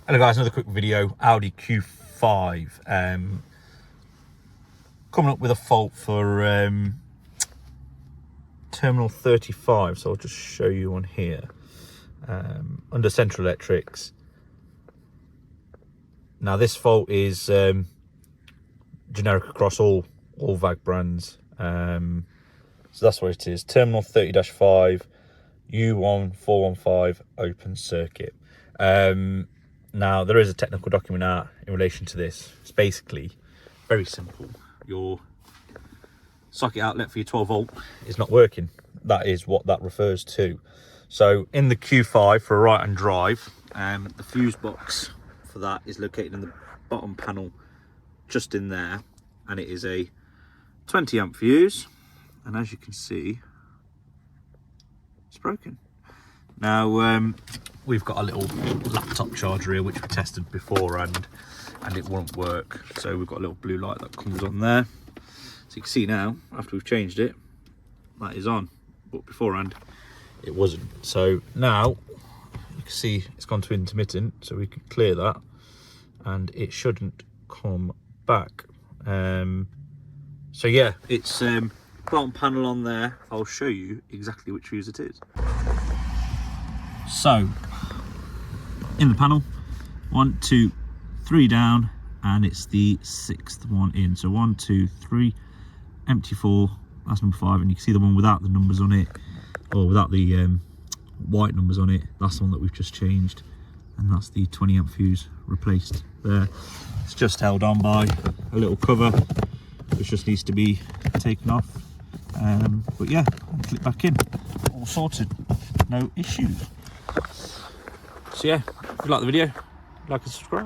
Hello guys, another quick video. Audi Q5 coming up with a fault for Terminal 35, so I'll just show you on here. Under Central Electrics. Now this fault is generic across all VAG brands, so that's what it is. Terminal 30-5 U1415 open circuit. Now there is a technical document out in relation to this. It's basically very simple. Your socket outlet for your 12 volt is not working. That is what that refers to. So in the Q5 for a right hand drive, the fuse box for that is located in the bottom panel just in there, and it is a 20 amp fuse, and as you can see it's broken. Now we've got a little laptop charger here which we tested beforehand and it won't work, so we've got a little blue light that comes on there. So you can see now, after we've changed it, that is on, but beforehand it wasn't. So now you can see it's gone to intermittent, so we can clear that and it shouldn't come back. So yeah, it's bottom panel on there. I'll show you exactly which fuse it is. So in the panel, 1, 2, 3 down, and it's the 6th one in. So 1, 2, 3, empty 4, that's number 5, and you can see the one without the numbers on it, or without the white numbers on it. That's the one that we've just changed, and that's the 20 amp fuse replaced there. It's just held on by a little cover which just needs to be taken off, but yeah, I'll click back in, all sorted, no issues. So yeah, if you like the video, like and subscribe.